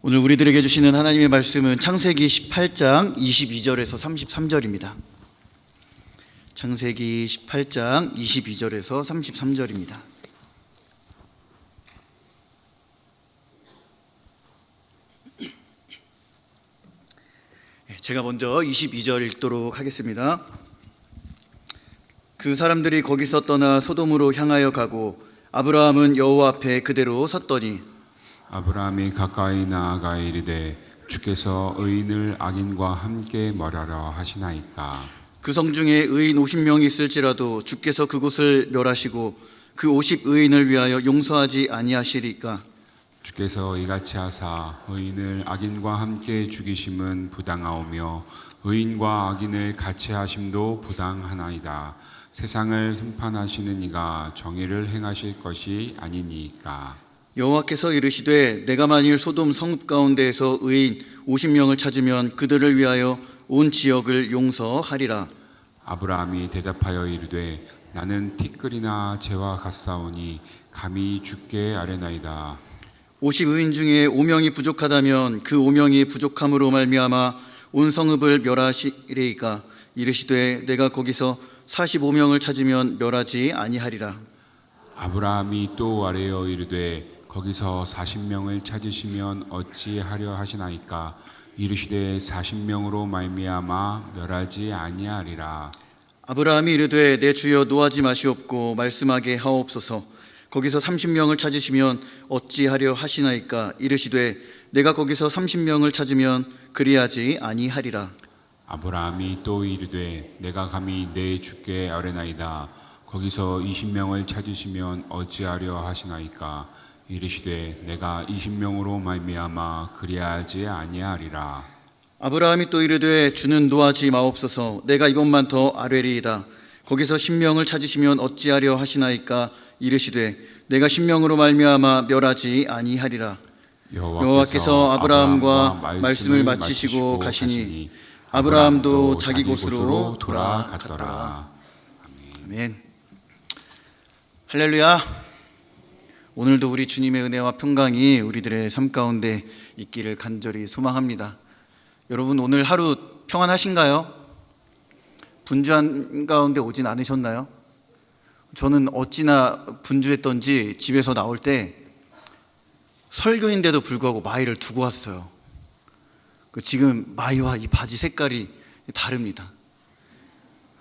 오늘 우리들에게 주시는 하나님의 말씀은 창세기 18장 22절에서 33절입니다. 창세기 18장 22절에서 33절입니다. 제가 먼저 22절 읽도록 하겠습니다. 그 사람들이 거기서 떠나 소돔으로 향하여 가고 아브라함은 여호와 앞에 그대로 섰더니 아브라함이 가까이 나아가 이르되 주께서 의인을 악인과 함께 멸하려 하시나이까. 그 성 중에 의인 50명이 있을지라도 주께서 그곳을 멸하시고 그 50의인을 위하여 용서하지 아니하시리까. 주께서 이같이 하사 의인을 악인과 함께 죽이심은 부당하오며 의인과 악인을 같이 하심도 부당하나이다. 세상을 심판하시는 이가 정의를 행하실 것이 아니니까. 여호와께서 이르시되 내가 만일 소돔 성읍 가운데에서 의인 50명을 찾으면 그들을 위하여 온 지역을 용서하리라. 아브라함이 대답하여 이르되 나는 티끌이나 재와 같사오니 감히 주께 아뢰나이다. 50의인 중에 5명이 부족하다면 그 5명이 부족함으로 말미암아 온 성읍을 멸하시리이까. 이르시되 내가 거기서 45명을 찾으면 멸하지 아니하리라. 아브라함이 또 아뢰어 이르되 거기서 40명을 찾으시면 어찌하려 하시나이까. 이르시되 40명으로 말미암아 멸하지 아니하리라. 아브라함이 이르되 내 주여 노하지 마시옵고 말씀하게 하옵소서. 거기서 30명을 찾으시면 어찌하려 하시나이까. 이르시되 내가 거기서 30명을 찾으면 그리하지 아니하리라. 아브라함이 또 이르되 내가 감히 내 주께 아뢰나이다. 거기서 20명을 찾으시면 어찌하려 하시나이까. 이르시되 내가 20명으로 말미암아 그리하지 아니하리라. 아브라함이 또 이르되 주는 노하지 마옵소서. 내가 이것만 더 아뢰리이다. 거기서 10명을 찾으시면 어찌하려 하시나이까. 이르시되 내가 10명으로 말미암아 멸하지 아니하리라. 여호와께서 아브라함과 말씀을 마치시고 가시니 아브라함도 자기 곳으로 돌아갔더라. 아멘. 할렐루야. 오늘도 우리 주님의 은혜와 평강이 우리들의 삶 가운데 있기를 간절히 소망합니다. 여러분 오늘 하루 평안하신가요? 분주 한가운데 오진 않으셨나요? 저는 어찌나 분주했던지 집에서 나올 때 설교인데도 불구하고 마이를 두고 왔어요. 지금 마이와 이 바지 색깔이 다릅니다.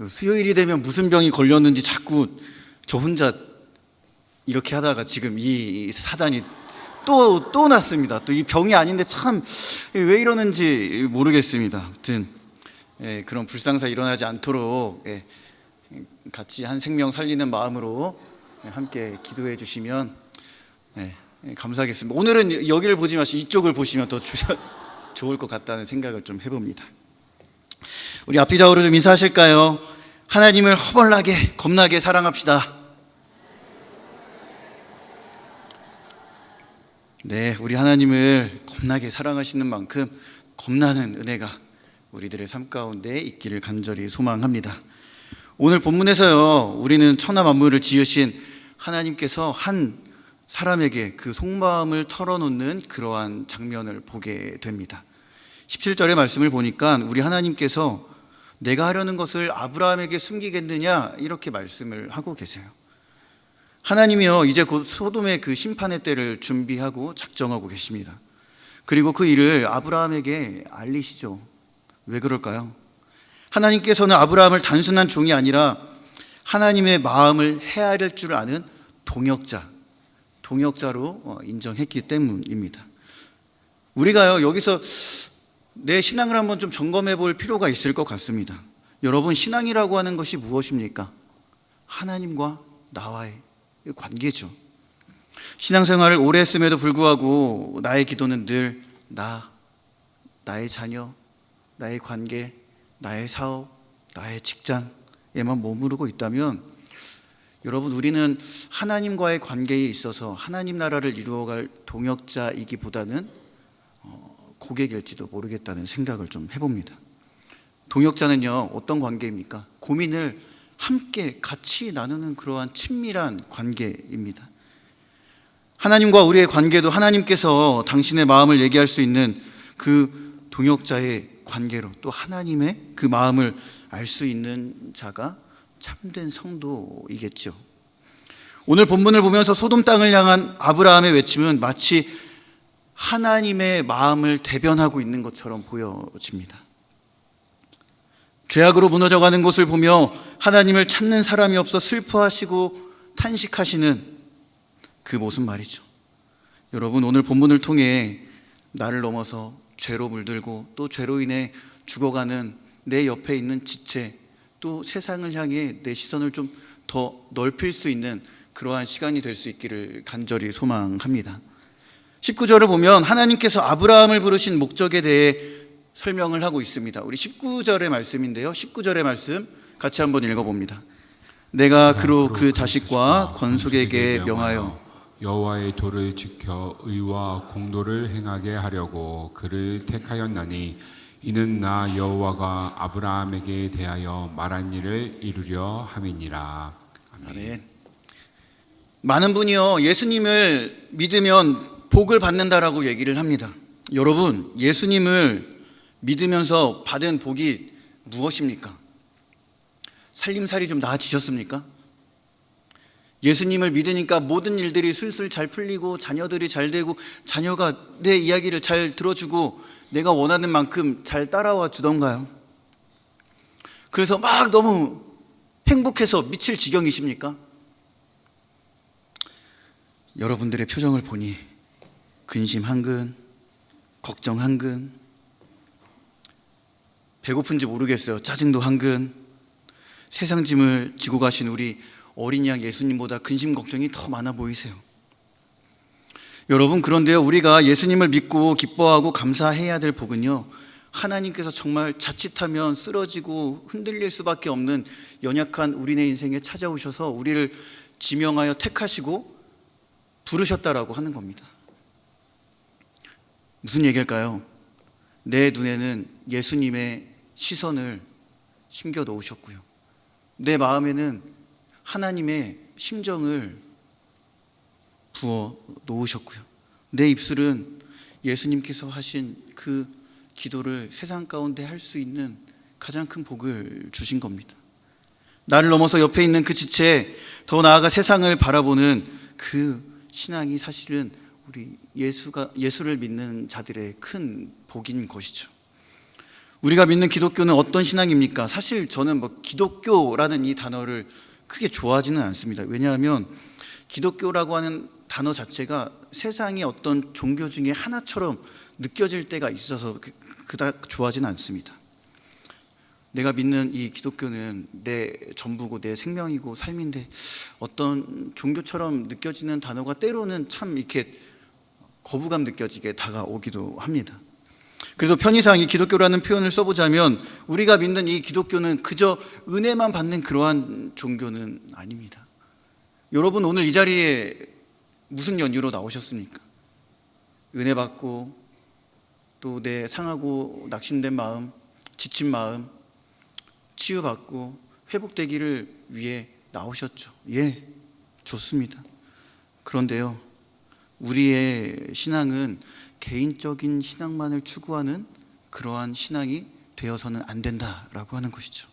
수요일이 되면 무슨 병이 걸렸는지 자꾸 저 혼자 이렇게 하다가 지금 이 사단이 또 났습니다. 또 이 병이 아닌데 참 왜 이러는지 모르겠습니다. 아무튼 그런 불상사 일어나지 않도록 같이 한 생명 살리는 마음으로 함께 기도해 주시면 감사하겠습니다. 오늘은 여기를 보지 마시고 이쪽을 보시면 더 좋을 것 같다는 생각을 좀 해봅니다. 우리 앞뒤좌우로 좀 인사하실까요? 하나님을 허벌나게 겁나게 사랑합시다. 네, 우리 하나님을 겁나게 사랑하시는 만큼 겁나는 은혜가 우리들의 삶 가운데 있기를 간절히 소망합니다. 오늘 본문에서요, 우리는 천하 만물을 지으신 하나님께서 한 사람에게 그 속마음을 털어놓는 그러한 장면을 보게 됩니다. 17절의 말씀을 보니까 우리 하나님께서 내가 하려는 것을 아브라함에게 숨기겠느냐 이렇게 말씀을 하고 계세요. 하나님이요 이제 곧 소돔의 그 심판의 때를 준비하고 작정하고 계십니다. 그리고 그 일을 아브라함에게 알리시죠. 왜 그럴까요? 하나님께서는 아브라함을 단순한 종이 아니라 하나님의 마음을 헤아릴 줄 아는 동역자로 인정했기 때문입니다. 우리가요 여기서 내 신앙을 한번 좀 점검해 볼 필요가 있을 것 같습니다. 여러분, 신앙이라고 하는 것이 무엇입니까? 하나님과 나와의 관계죠. 신앙생활을 오래 했음에도 불구하고 나의 기도는 늘 나의 자녀, 나의 관계, 나의 사업, 나의 직장에만 머무르고 있다면 여러분, 우리는 하나님과의 관계에 있어서 하나님 나라를 이루어갈 동역자이기보다는 고객일지도 모르겠다는 생각을 좀 해봅니다. 동역자는요 어떤 관계입니까? 고민을 함께 같이 나누는 그러한 친밀한 관계입니다. 하나님과 우리의 관계도 하나님께서 당신의 마음을 얘기할 수 있는 그 동역자의 관계로, 또 하나님의 그 마음을 알 수 있는 자가 참된 성도이겠죠. 오늘 본문을 보면서 소돔 땅을 향한 아브라함의 외침은 마치 하나님의 마음을 대변하고 있는 것처럼 보여집니다. 죄악으로 무너져가는 곳을 보며 하나님을 찾는 사람이 없어 슬퍼하시고 탄식하시는 그 모습 말이죠. 여러분, 오늘 본문을 통해 나를 넘어서 죄로 물들고 또 죄로 인해 죽어가는 내 옆에 있는 지체, 또 세상을 향해 내 시선을 좀 더 넓힐 수 있는 그러한 시간이 될 수 있기를 간절히 소망합니다. 19절을 보면 하나님께서 아브라함을 부르신 목적에 대해 설명을 하고 있습니다. 우리 19절의 말씀인데요, 19절의 말씀 같이 한번 읽어봅니다. 내가 그로 그 자식과 건속에게 명하여 여호와의 도를 지켜 의와 공도를 행하게 하려고 그를 택하였나니 이는 나 여호와가 아브라함에게 대하여 말한 일을 이루려 함이니라. 아멘. 많은 분이요, 예수님을 믿으면 복을 받는다라고 얘기를 합니다. 여러분, 예수님을 믿으면서 받은 복이 무엇입니까? 살림살이 좀 나아지셨습니까? 예수님을 믿으니까 모든 일들이 술술 잘 풀리고 자녀들이 잘 되고 자녀가 내 이야기를 잘 들어주고 내가 원하는 만큼 잘 따라와 주던가요? 그래서 막 너무 행복해서 미칠 지경이십니까? 여러분들의 표정을 보니 근심 한근, 걱정 한근, 배고픈지 모르겠어요. 짜증도 한근. 세상 짐을 지고 가신 우리 어린 양 예수님보다 근심 걱정이 더 많아 보이세요. 여러분, 그런데요, 우리가 예수님을 믿고 기뻐하고 감사해야 될 복은요, 하나님께서 정말 자칫하면 쓰러지고 흔들릴 수밖에 없는 연약한 우리네 인생에 찾아오셔서 우리를 지명하여 택하시고 부르셨다라고 하는 겁니다. 무슨 얘기일까요? 내 눈에는 예수님의 시선을 심겨 놓으셨고요, 내 마음에는 하나님의 심정을 부어 놓으셨고요, 내 입술은 예수님께서 하신 그 기도를 세상 가운데 할 수 있는 가장 큰 복을 주신 겁니다. 나를 넘어서 옆에 있는 그 지체, 더 나아가 세상을 바라보는 그 신앙이 사실은 우리 예수를 믿는 자들의 큰 복인 것이죠. 우리가 믿는 기독교는 어떤 신앙입니까? 사실 저는 기독교라는 이 단어를 크게 좋아하지는 않습니다. 왜냐하면 기독교라고 하는 단어 자체가 세상의 어떤 종교 중에 하나처럼 느껴질 때가 있어서 그닥 좋아하지는 않습니다. 내가 믿는 이 기독교는 내 전부고 내 생명이고 삶인데 어떤 종교처럼 느껴지는 단어가 때로는 참 이렇게 거부감 느껴지게 다가오기도 합니다. 그래서 편의상 이 기독교라는 표현을 써보자면 우리가 믿는 이 기독교는 그저 은혜만 받는 그러한 종교는 아닙니다. 여러분, 오늘 이 자리에 무슨 연유로 나오셨습니까? 은혜 받고 또 내 상하고 낙심된 마음, 지친 마음 치유받고 회복되기를 위해 나오셨죠. 예, 좋습니다. 그런데요, 우리의 신앙은 개인적인 신앙만을 추구하는 그러한 신앙이 되어서는 안 된다라고 하는 것이죠.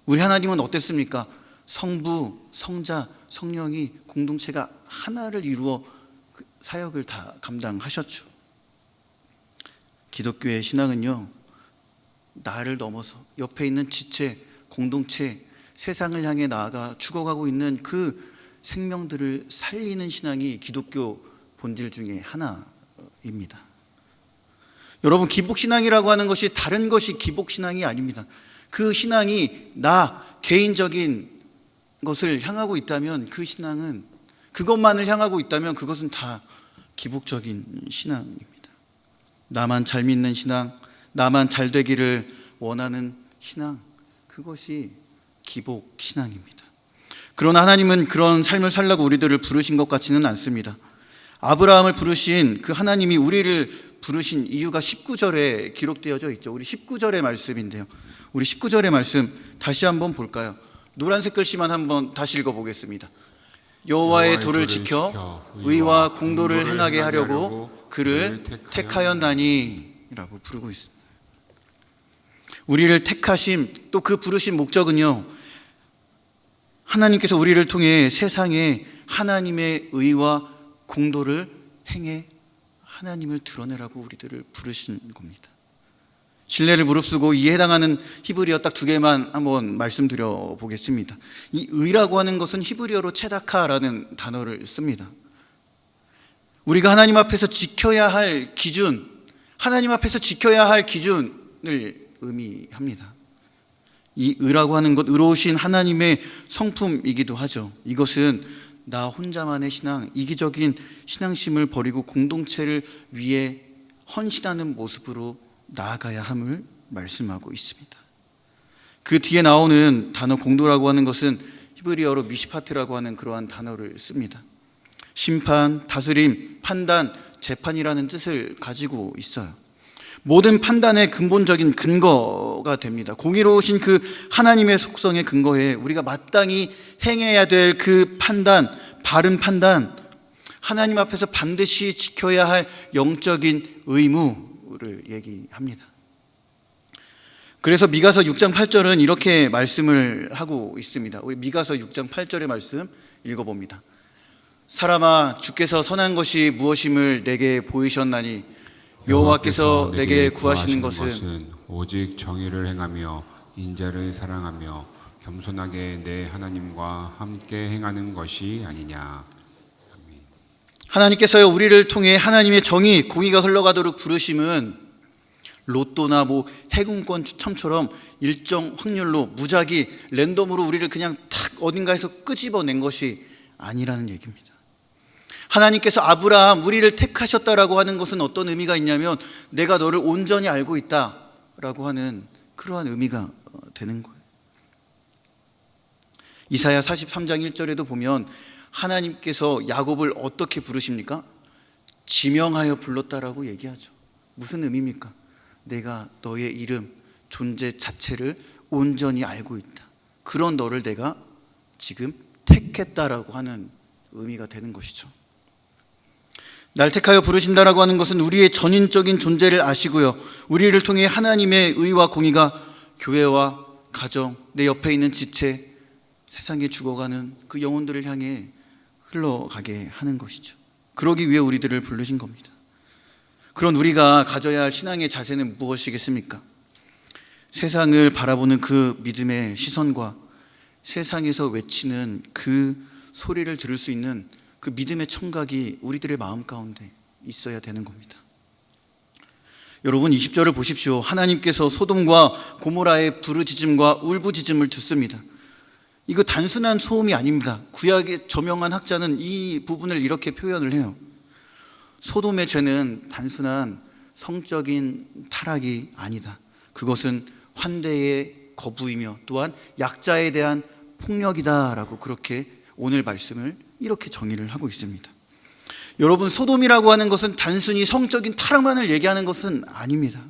우리 하나님은 어땠습니까? 성부, 성자, 성령이 공동체가 하나를 이루어 그 사역을 다 감당하셨죠. 기독교의 신앙은요, 나를 넘어서 옆에 있는 지체, 공동체, 세상을 향해 나아가 죽어가고 있는 그 생명들을 살리는 신앙이 기독교 본질 중에 하나입니다. 여러분, 기복신앙이라고 하는 것이 다른 것이 기복신앙이 아닙니다. 그 신앙이 나 개인적인 것을 향하고 있다면 그 신앙은, 그것만을 향하고 있다면 그것은 다 기복적인 신앙입니다. 나만 잘 믿는 신앙, 나만 잘 되기를 원하는 신앙, 그것이 기복신앙입니다. 그러나 하나님은 그런 삶을 살라고 우리들을 부르신 것 같지는 않습니다. 아브라함을 부르신 그 하나님이 우리를 부르신 이유가 19절에 기록되어져 있죠. 우리 19절의 말씀인데요, 우리 19절의 말씀 다시 한번 볼까요? 노란색 글씨만 한번 다시 읽어보겠습니다. 여호와의 도를 지켜 의와 공도를 행하게 하려고 그를 택하였나니라고 부르고 있습니다. 우리를 택하심, 또 그 부르신 목적은요, 하나님께서 우리를 통해 세상에 하나님의 의와 공도를 행해 하나님을 드러내라고 우리들을 부르신 겁니다. 신뢰를 무릅쓰고 이에 해당하는 히브리어 딱 2개만 한번 말씀드려 보겠습니다. 이 의라고 하는 것은 히브리어로 체다카라는 단어를 씁니다. 우리가 하나님 앞에서 지켜야 할 기준, 하나님 앞에서 지켜야 할 기준을 의미합니다. 이 의라고 하는 것, 의로우신 하나님의 성품이기도 하죠. 이것은 나 혼자만의 신앙, 이기적인 신앙심을 버리고 공동체를 위해 헌신하는 모습으로 나아가야 함을 말씀하고 있습니다. 그 뒤에 나오는 단어 공도라고 하는 것은 히브리어로 미시파트라고 하는 그러한 단어를 씁니다. 심판, 다스림, 판단, 재판이라는 뜻을 가지고 있어요. 모든 판단의 근본적인 근거가 됩니다. 공의로우신 그 하나님의 속성에 근거해 우리가 마땅히 행해야 될 그 판단, 바른 판단, 하나님 앞에서 반드시 지켜야 할 영적인 의무를 얘기합니다. 그래서 미가서 6장 8절은 이렇게 말씀을 하고 있습니다. 우리 미가서 6장 8절의 말씀 읽어봅니다. 사람아, 주께서 선한 것이 무엇임을 내게 보이셨나니 여호와께서 내게 구하시는 것은 오직 정의를 행하며 인자를 사랑하며 겸손하게 내 하나님과 함께 행하는 것이 아니냐. 하나님께서요, 우리를 통해 하나님의 정의, 공의가 흘러가도록 부르심은 로또나 해군권 추첨처럼 일정 확률로 무작위 랜덤으로 우리를 그냥 탁 어딘가에서 끄집어낸 것이 아니라는 얘기입니다. 하나님께서 아브라함, 우리를 택하셨다라고 하는 것은 어떤 의미가 있냐면 내가 너를 온전히 알고 있다라고 하는 그러한 의미가 되는 거예요. 이사야 43장 1절에도 보면 하나님께서 야곱을 어떻게 부르십니까? 지명하여 불렀다라고 얘기하죠. 무슨 의미입니까? 내가 너의 이름, 존재 자체를 온전히 알고 있다. 그런 너를 내가 지금 택했다라고 하는 의미가 되는 것이죠. 날 택하여 부르신다라고 하는 것은 우리의 전인적인 존재를 아시고요, 우리를 통해 하나님의 의와 공의가 교회와 가정, 내 옆에 있는 지체, 세상에 죽어가는 그 영혼들을 향해 흘러가게 하는 것이죠. 그러기 위해 우리들을 부르신 겁니다. 그런 우리가 가져야 할 신앙의 자세는 무엇이겠습니까? 세상을 바라보는 그 믿음의 시선과 세상에서 외치는 그 소리를 들을 수 있는 그 믿음의 청각이 우리들의 마음 가운데 있어야 되는 겁니다. 여러분, 20절을 보십시오. 하나님께서 소돔과 고모라의 부르짖음과 울부짖음을 듣습니다. 이거 단순한 소음이 아닙니다. 구약의 저명한 학자는 이 부분을 이렇게 표현을 해요. 소돔의 죄는 단순한 성적인 타락이 아니다. 그것은 환대의 거부이며 또한 약자에 대한 폭력이다라고 그렇게 오늘 말씀을 이렇게 정의를 하고 있습니다. 여러분, 소돔이라고 하는 것은 단순히 성적인 타락만을 얘기하는 것은 아닙니다.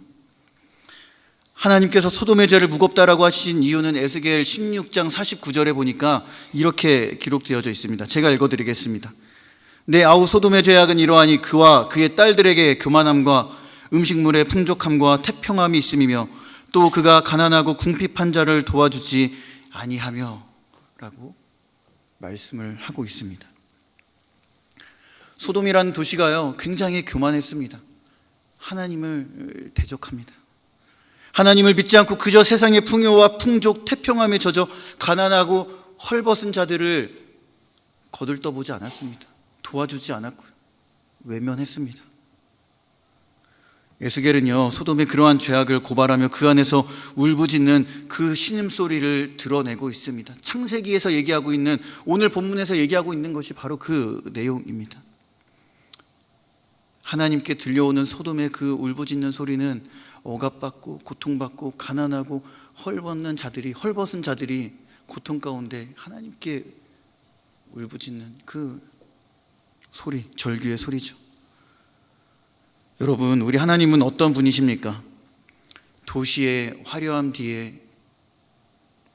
하나님께서 소돔의 죄를 무겁다라고 하신 이유는 에스겔 16장 49절에 보니까 이렇게 기록되어져 있습니다. 제가 읽어드리겠습니다. 내 아우 소돔의 죄악은 이러하니 그와 그의 딸들에게 교만함과 음식물의 풍족함과 태평함이 있음이며 또 그가 가난하고 궁핍한 자를 도와주지 아니하며 라고 말씀을 하고 있습니다. 소돔이라는 도시가요, 굉장히 교만했습니다. 하나님을 대적합니다. 하나님을 믿지 않고 그저 세상의 풍요와 풍족, 태평함에 젖어 가난하고 헐벗은 자들을 거들떠보지 않았습니다. 도와주지 않았고요, 외면했습니다. 에스겔은요, 소돔의 그러한 죄악을 고발하며 그 안에서 울부짖는 그 신음소리를 드러내고 있습니다. 창세기에서 얘기하고 있는, 오늘 본문에서 얘기하고 있는 것이 바로 그 내용입니다. 하나님께 들려오는 소돔의 그 울부짖는 소리는 억압받고 고통받고 가난하고 헐벗은 자들이 고통 가운데 하나님께 울부짖는 그 소리, 절규의 소리죠. 여러분, 우리 하나님은 어떤 분이십니까? 도시의 화려함 뒤에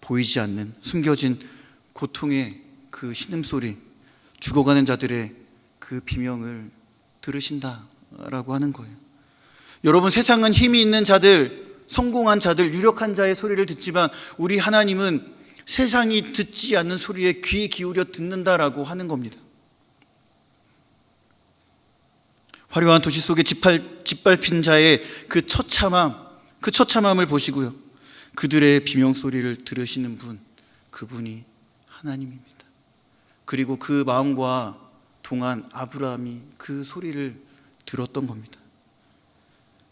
보이지 않는 숨겨진 고통의 그 신음소리, 죽어가는 자들의 그 비명을 들으신다라고 하는 거예요. 여러분, 세상은 힘이 있는 자들, 성공한 자들, 유력한 자의 소리를 듣지만 우리 하나님은 세상이 듣지 않는 소리에 귀 기울여 듣는다라고 하는 겁니다. 화려한 도시 속에 짓밟힌 자의 그 처참함을 보시고요, 그들의 비명 소리를 들으시는 분, 그분이 하나님입니다. 그리고 그 마음과 동안 아브라함이 그 소리를 들었던 겁니다.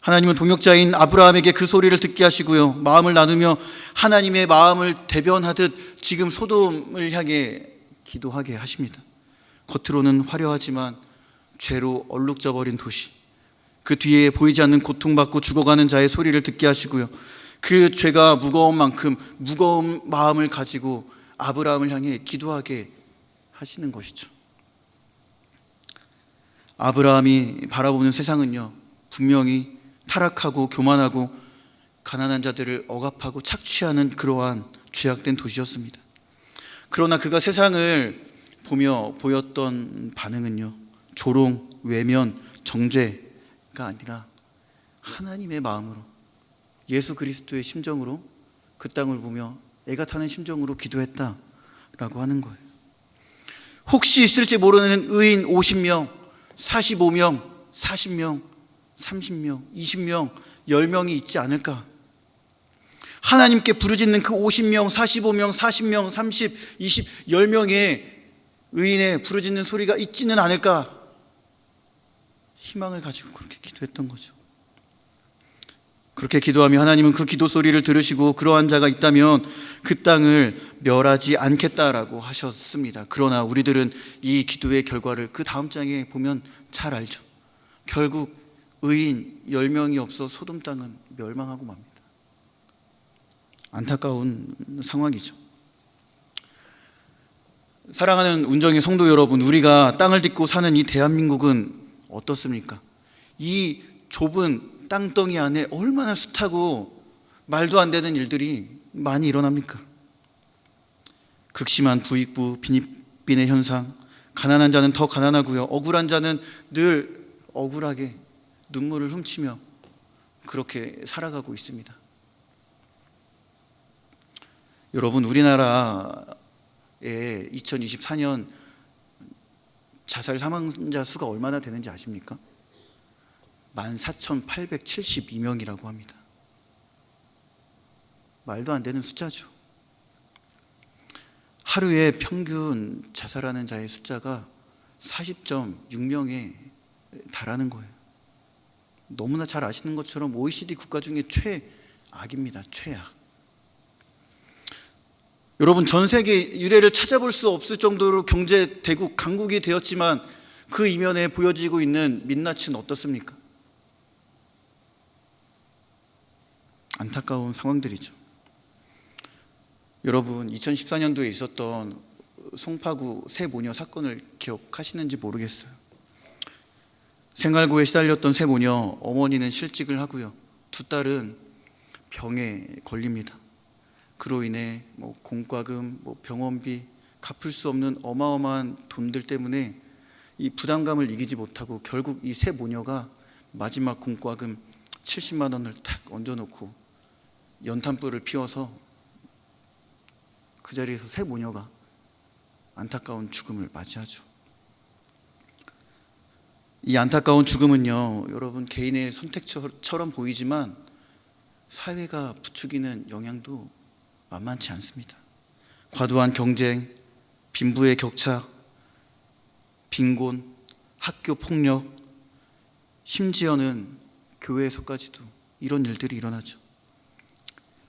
하나님은 동역자인 아브라함에게 그 소리를 듣게 하시고요, 마음을 나누며 하나님의 마음을 대변하듯 지금 소돔을 향해 기도하게 하십니다. 겉으로는 화려하지만 죄로 얼룩져 버린 도시, 그 뒤에 보이지 않는 고통받고 죽어가는 자의 소리를 듣게 하시고요, 그 죄가 무거운 만큼 무거운 마음을 가지고 아브라함을 향해 기도하게 하시는 것이죠. 아브라함이 바라보는 세상은요, 분명히 타락하고 교만하고 가난한 자들을 억압하고 착취하는 그러한 죄악된 도시였습니다. 그러나 그가 세상을 보며 보였던 반응은요, 조롱, 외면, 정죄가 아니라 하나님의 마음으로, 예수 그리스도의 심정으로 그 땅을 보며 애가 타는 심정으로 기도했다라고 하는 거예요. 혹시 있을지 모르는 의인 50명, 45명, 40명, 30명, 20명, 10명이 있지 않을까? 하나님께 부르짖는 그 50명, 45명, 40명, 30, 20, 10명의 의인의 부르짖는 소리가 있지는 않을까? 희망을 가지고 그렇게 기도했던 거죠. 그렇게 기도하며 하나님은 그 기도 소리를 들으시고 그러한 자가 있다면 그 땅을 멸하지 않겠다라고 하셨습니다. 그러나 우리들은 이 기도의 결과를 그 다음 장에 보면 잘 알죠. 결국 의인 10명이 없어 소돔 땅은 멸망하고 맙니다. 안타까운 상황이죠. 사랑하는 운정의 성도 여러분, 우리가 땅을 딛고 사는 이 대한민국은 어떻습니까? 이 좁은 땅덩이 안에 얼마나 숱하고 말도 안 되는 일들이 많이 일어납니까? 극심한 부익부, 빈익빈의 현상, 가난한 자는 더 가난하고요, 억울한 자는 늘 억울하게 눈물을 훔치며 그렇게 살아가고 있습니다. 여러분, 우리나라의 2024년 자살 사망자 수가 얼마나 되는지 아십니까? 14,872명이라고 합니다. 말도 안 되는 숫자죠. 하루에 평균 자살하는 자의 숫자가 40.6명에 달하는 거예요. 너무나 잘 아시는 것처럼 OECD 국가 중에 최악입니다. 최악. 여러분, 전 세계 유례를 찾아볼 수 없을 정도로 경제 대국, 강국이 되었지만 그 이면에 보여지고 있는 민낯은 어떻습니까? 안타까운 상황들이죠. 여러분, 2014년도에 있었던 송파구 세 모녀 사건을 기억하시는지 모르겠어요. 생활고에 시달렸던 세 모녀, 어머니는 실직을 하고요, 두 딸은 병에 걸립니다. 그로 인해 공과금, 병원비, 갚을 수 없는 어마어마한 돈들 때문에 이 부담감을 이기지 못하고 결국 이 세 모녀가 마지막 공과금 70만 원을 탁 얹어놓고 연탄불을 피워서 그 자리에서 세 모녀가 안타까운 죽음을 맞이하죠. 이 안타까운 죽음은요, 여러분, 개인의 선택처럼 보이지만 사회가 부추기는 영향도 만만치 않습니다. 과도한 경쟁, 빈부의 격차, 빈곤, 학교 폭력, 심지어는 교회에서까지도 이런 일들이 일어나죠.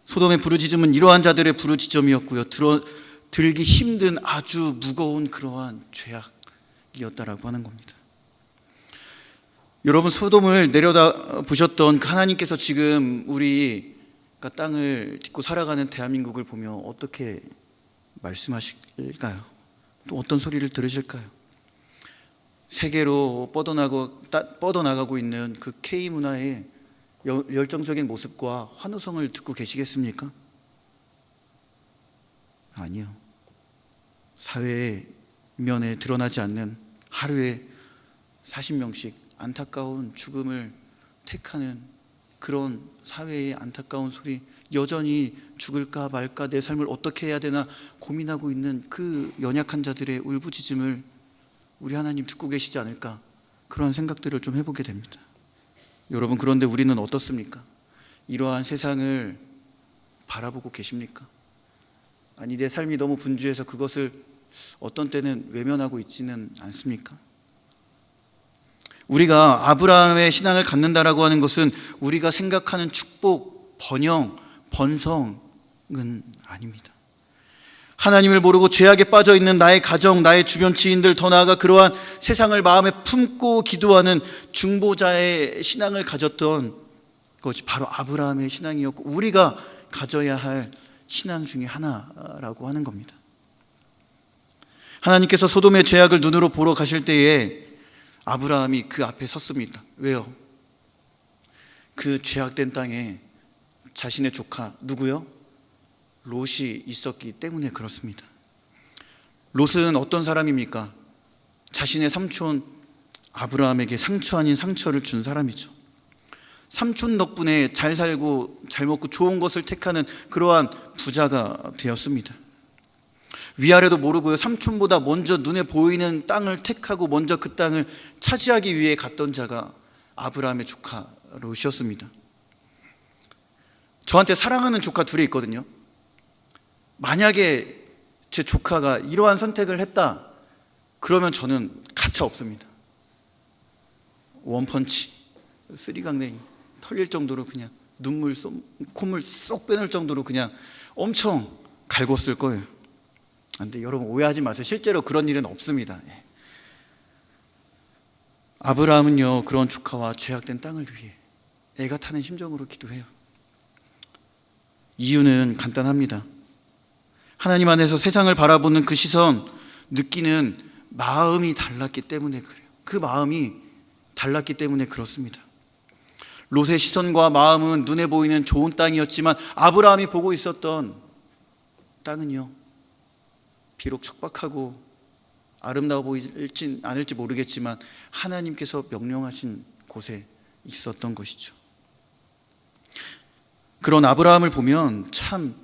소돔의 부르짖음은 이러한 자들의 부르짖음이었고요, 들기 힘든 아주 무거운 그러한 죄악이었다라고 하는 겁니다. 여러분, 소돔을 내려다 보셨던 하나님께서 지금 우리가 땅을 딛고 살아가는 대한민국을 보며 어떻게 말씀하실까요? 또 어떤 소리를 들으실까요? 세계로 뻗어나가고 있는 그 K문화의 열정적인 모습과 환호성을 듣고 계시겠습니까? 아니요. 사회에 면에 드러나지 않는 하루에 40명씩 안타까운 죽음을 택하는 그런 사회의 안타까운 소리, 여전히 죽을까 말까 내 삶을 어떻게 해야 되나 고민하고 있는 그 연약한 자들의 울부짖음을 우리 하나님 듣고 계시지 않을까, 그런 생각들을 좀 해보게 됩니다. 여러분, 그런데 우리는 어떻습니까? 이러한 세상을 바라보고 계십니까? 아니, 내 삶이 너무 분주해서 그것을 어떤 때는 외면하고 있지는 않습니까? 우리가 아브라함의 신앙을 갖는다라고 하는 것은 우리가 생각하는 축복, 번영, 번성은 아닙니다. 하나님을 모르고 죄악에 빠져 있는 나의 가정, 나의 주변 지인들, 더 나아가 그러한 세상을 마음에 품고 기도하는 중보자의 신앙을 가졌던 것이 바로 아브라함의 신앙이었고, 우리가 가져야 할 신앙 중에 하나라고 하는 겁니다. 하나님께서 소돔의 죄악을 눈으로 보러 가실 때에 아브라함이 그 앞에 섰습니다. 왜요? 그 죄악된 땅에 자신의 조카, 누구요? 롯이 있었기 때문에 그렇습니다. 롯은 어떤 사람입니까? 자신의 삼촌 아브라함에게 상처 아닌 상처를 준 사람이죠. 삼촌 덕분에 잘 살고 잘 먹고 좋은 것을 택하는 그러한 부자가 되었습니다. 위아래도 모르고요, 삼촌보다 먼저 눈에 보이는 땅을 택하고 먼저 그 땅을 차지하기 위해 갔던 자가 아브라함의 조카 롯이었습니다. 저한테 사랑하는 조카 둘이 있거든요. 만약에 제 조카가 이러한 선택을 했다, 그러면 저는 가차 없습니다. 원펀치, 쓰리강냉이 털릴 정도로 그냥 눈물 콧물 쏙 빼놓을 정도로 그냥 엄청 갈궜을 거예요. 근데 여러분, 오해하지 마세요. 실제로 그런 일은 없습니다. 아브라함은요, 그런 조카와 죄악된 땅을 위해 애가 타는 심정으로 기도해요. 이유는 간단합니다. 하나님 안에서 세상을 바라보는 그 시선, 느끼는 마음이 달랐기 때문에 그래요. 그 마음이 달랐기 때문에 그렇습니다. 롯의 시선과 마음은 눈에 보이는 좋은 땅이었지만 아브라함이 보고 있었던 땅은요, 비록 척박하고 아름다워 보이진 않을지 모르겠지만 하나님께서 명령하신 곳에 있었던 것이죠. 그런 아브라함을 보면 참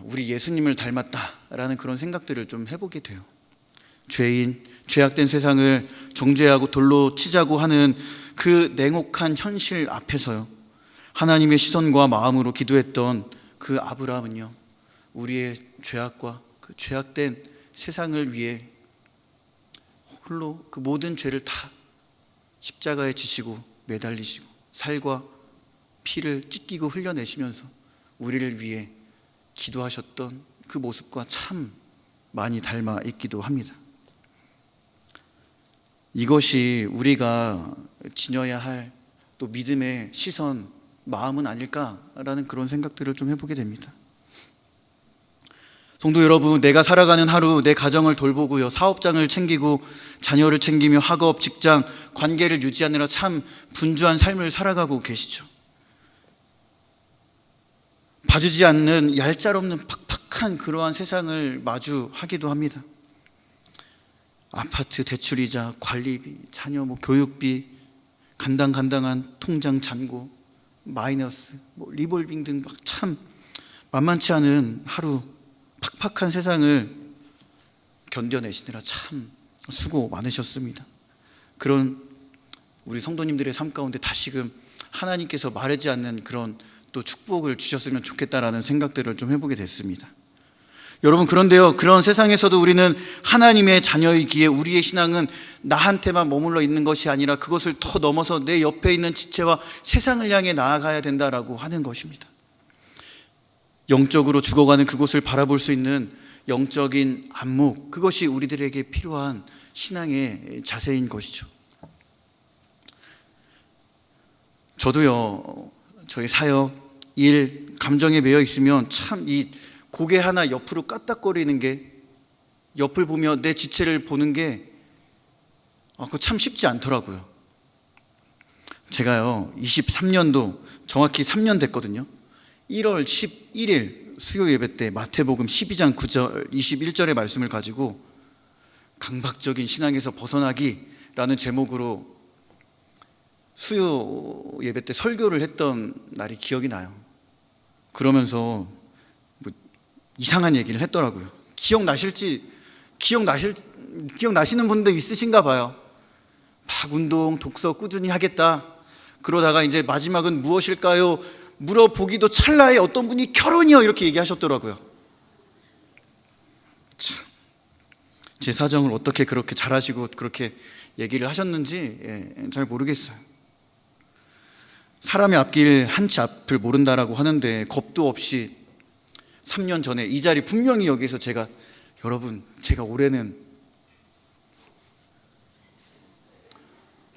우리 예수님을 닮았다라는 그런 생각들을 좀 해보게 돼요. 죄인, 죄악된 세상을 정죄하고 돌로 치자고 하는 그 냉혹한 현실 앞에서요, 하나님의 시선과 마음으로 기도했던 그 아브라함은요, 우리의 죄악과 그 죄악된 세상을 위해 홀로 그 모든 죄를 다 십자가에 지시고 매달리시고 살과 피를 찢기고 흘려내시면서 우리를 위해 기도하셨던 그 모습과 참 많이 닮아 있기도 합니다. 이것이 우리가 지녀야 할 또 믿음의 시선, 마음은 아닐까라는 그런 생각들을 좀 해보게 됩니다. 성도 여러분, 내가 살아가는 하루, 내 가정을 돌보고요, 사업장을 챙기고 자녀를 챙기며 학업, 직장, 관계를 유지하느라 참 분주한 삶을 살아가고 계시죠. 봐주지 않는 얄짤없는 팍팍한 그러한 세상을 마주하기도 합니다. 아파트 대출이자, 관리비, 자녀 교육비, 간당간당한 통장 잔고, 마이너스, 리볼빙 등 참 만만치 않은 하루, 팍팍한 세상을 견뎌내시느라 참 수고 많으셨습니다. 그런 우리 성도님들의 삶 가운데 다시금 하나님께서 마르지 않는 그런 또 축복을 주셨으면 좋겠다라는 생각들을 좀 해보게 됐습니다. 여러분, 그런데요, 그런 세상에서도 우리는 하나님의 자녀이기에 우리의 신앙은 나한테만 머물러 있는 것이 아니라 그것을 더 넘어서 내 옆에 있는 지체와 세상을 향해 나아가야 된다라고 하는 것입니다. 영적으로 죽어가는 그곳을 바라볼 수 있는 영적인 안목, 그것이 우리들에게 필요한 신앙의 자세인 것이죠. 저도요, 저희 사역, 일, 감정에 매여 있으면 참 이 고개 하나 옆으로 까딱거리는 게, 옆을 보며 내 지체를 보는 게 그거 참 쉽지 않더라고요. 제가요 23년도 정확히 3년 됐거든요. 1월 11일 수요 예배 때 마태복음 12장 9절 21절의 말씀을 가지고 강박적인 신앙에서 벗어나기라는 제목으로 수요 예배 때 설교를 했던 날이 기억이 나요. 그러면서 뭐 이상한 얘기를 했더라고요. 기억나시는 분도 있으신가 봐요. 막 운동, 독서 꾸준히 하겠다. 그러다가 이제 마지막은 무엇일까요? 물어보기도 찰나에 어떤 분이 결혼이요 이렇게 얘기하셨더라고요. 참, 제 사정을 어떻게 그렇게 잘하시고 그렇게 얘기를 하셨는지 잘 모르겠어요. 사람의 앞길 한 치 앞을 모른다라고 하는데 겁도 없이 3년 전에 이 자리 분명히 여기서 여러분 제가 올해는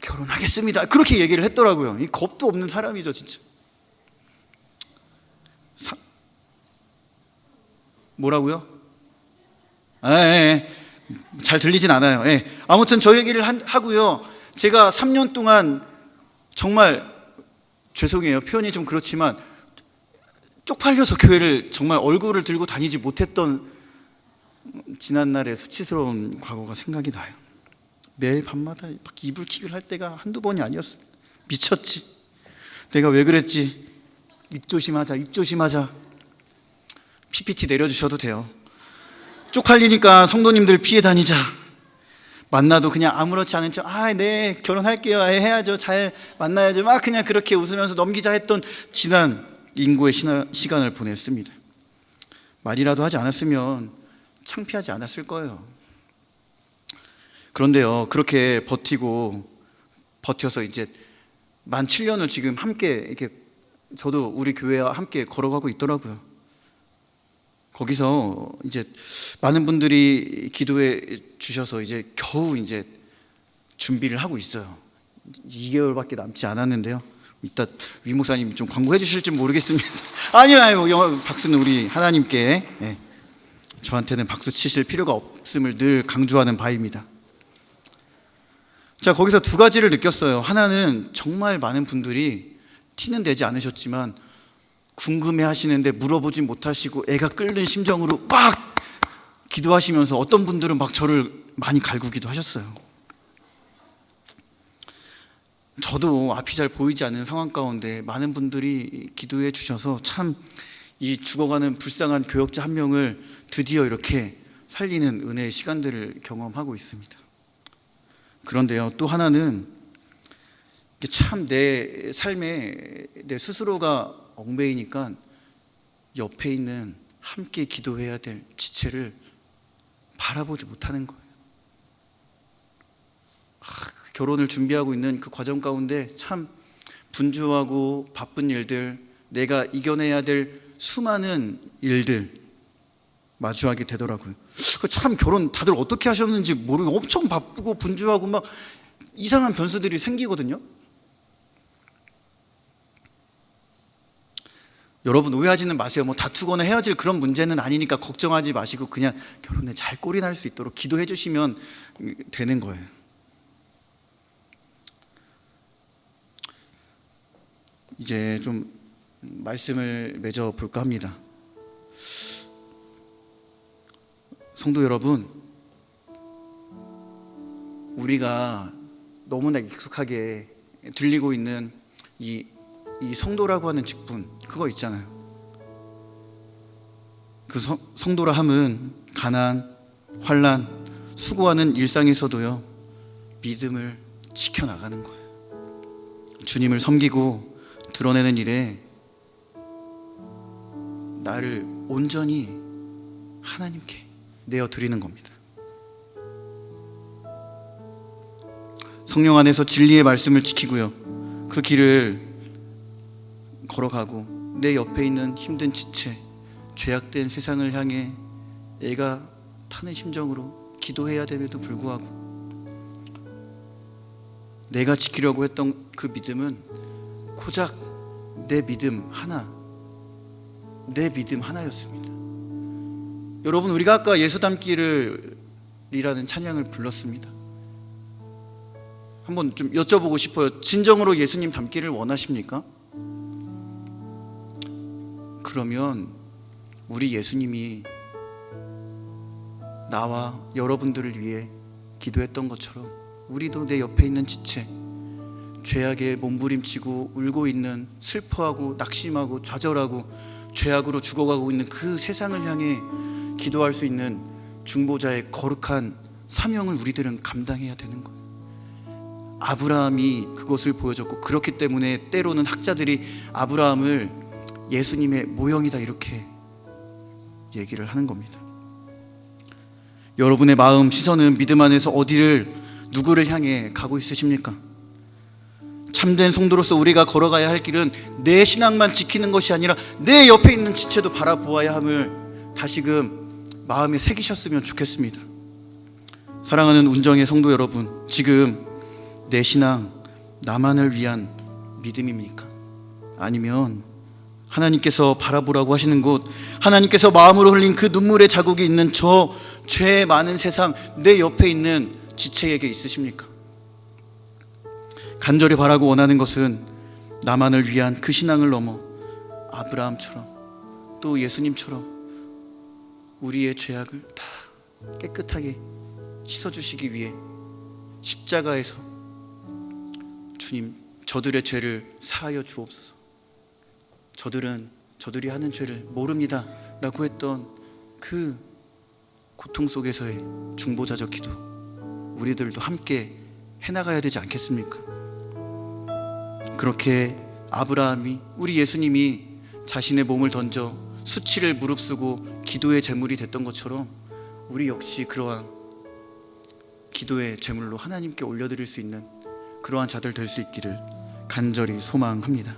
결혼하겠습니다 그렇게 얘기를 했더라고요. 이 겁도 없는 사람이죠 진짜. 뭐라고요? 잘 들리진 않아요. 아무튼 저 얘기를 하고요. 제가 3년 동안 정말 죄송해요. 표현이 좀 그렇지만 쪽팔려서 교회를 정말 얼굴을 들고 다니지 못했던 지난날의 수치스러운 과거가 생각이 나요. 매일 밤마다 이불킥을 할 때가 한두 번이 아니었습니다. 미쳤지. 내가 왜 그랬지. 입 조심하자. PPT 내려주셔도 돼요. 쪽팔리니까 성도님들 피해 다니자. 만나도 그냥 아무렇지 않은 척 네 결혼할게요, 해야죠, 잘 만나야죠, 막 그냥 그렇게 웃으면서 넘기자 했던 지난 인고의 시간을 보냈습니다. 말이라도 하지 않았으면 창피하지 않았을 거예요. 그런데요, 그렇게 버텨서 이제 만 7년을 지금 함께 이렇게 저도 우리 교회와 함께 걸어가고 있더라고요. 거기서 이제 많은 분들이 기도해 주셔서 이제 겨우 이제 준비를 하고 있어요. 2개월밖에 남지 않았는데요. 이따 위 목사님 좀 광고해 주실지 모르겠습니다. 아니요. 박수는 우리 하나님께. 저한테는 박수 치실 필요가 없음을 늘 강조하는 바입니다. 자, 거기서 두 가지를 느꼈어요. 하나는 정말 많은 분들이 티는 내지 않으셨지만 궁금해 하시는데 물어보지 못하시고 애가 끓는 심정으로 막 기도하시면서 어떤 분들은 막 저를 많이 갈구기도 하셨어요. 저도 앞이 잘 보이지 않는 상황 가운데 많은 분들이 기도해 주셔서 참 이 죽어가는 불쌍한 교역자 한 명을 드디어 이렇게 살리는 은혜의 시간들을 경험하고 있습니다. 그런데요, 또 하나는 참 내 삶에 내 스스로가 얽매이니까 옆에 있는 함께 기도해야 될 지체를 바라보지 못하는 거예요. 결혼을 준비하고 있는 그 과정 가운데 참 분주하고 바쁜 일들, 내가 이겨내야 될 수많은 일들 마주하게 되더라고요. 참 결혼 다들 어떻게 하셨는지 모르고 엄청 바쁘고 분주하고 막 이상한 변수들이 생기거든요. 여러분 오해하지는 마세요. 뭐 다투거나 헤어질 그런 문제는 아니니까 걱정하지 마시고 그냥 결혼에 잘 꼴이 날 수 있도록 기도해 주시면 되는 거예요. 이제 좀 말씀을 맺어 볼까 합니다. 성도 여러분, 우리가 너무나 익숙하게 들리고 있는 이 성도라고 하는 직분, 그거 있잖아요. 그 성도라 함은 가난, 환난, 수고하는 일상에서도요 믿음을 지켜나가는 거예요. 주님을 섬기고 드러내는 일에 나를 온전히 하나님께 내어드리는 겁니다. 성령 안에서 진리의 말씀을 지키고요, 그 길을 걸어가고 내 옆에 있는 힘든 지체, 죄악된 세상을 향해 애가 타는 심정으로 기도해야 됨에도 불구하고 내가 지키려고 했던 그 믿음은 고작 내 믿음 하나였습니다. 여러분, 우리가 아까 예수 닮기를 이라는 찬양을 불렀습니다. 한번 좀 여쭤보고 싶어요. 진정으로 예수님 닮기를 원하십니까? 그러면 우리 예수님이 나와 여러분들을 위해 기도했던 것처럼 우리도 내 옆에 있는 지체, 죄악에 몸부림치고 울고 있는, 슬퍼하고 낙심하고 좌절하고 죄악으로 죽어가고 있는 그 세상을 향해 기도할 수 있는 중보자의 거룩한 사명을 우리들은 감당해야 되는 거예요. 아브라함이 그것을 보여줬고, 그렇기 때문에 때로는 학자들이 아브라함을 예수님의 모형이다 이렇게 얘기를 하는 겁니다. 여러분의 마음, 시선은 믿음 안에서 어디를, 누구를 향해 가고 있으십니까? 참된 성도로서 우리가 걸어가야 할 길은 내 신앙만 지키는 것이 아니라 내 옆에 있는 지체도 바라보아야 함을 다시금 마음에 새기셨으면 좋겠습니다. 사랑하는 운정의 성도 여러분, 지금 내 신앙 나만을 위한 믿음입니까? 아니면 하나님께서 바라보라고 하시는 곳, 하나님께서 마음으로 흘린 그 눈물의 자국이 있는 저 죄 많은 세상, 내 옆에 있는 지체에게 있으십니까? 간절히 바라고 원하는 것은 나만을 위한 그 신앙을 넘어 아브라함처럼, 또 예수님처럼 우리의 죄악을 다 깨끗하게 씻어주시기 위해 십자가에서 주님, 저들의 죄를 사하여 주옵소서, 저들이 하는 죄를 모릅니다 라고 했던 그 고통 속에서의 중보자적 기도, 우리들도 함께 해나가야 되지 않겠습니까? 그렇게 아브라함이, 우리 예수님이 자신의 몸을 던져 수치를 무릅쓰고 기도의 제물이 됐던 것처럼 우리 역시 그러한 기도의 제물로 하나님께 올려드릴 수 있는 그러한 자들 될 수 있기를 간절히 소망합니다.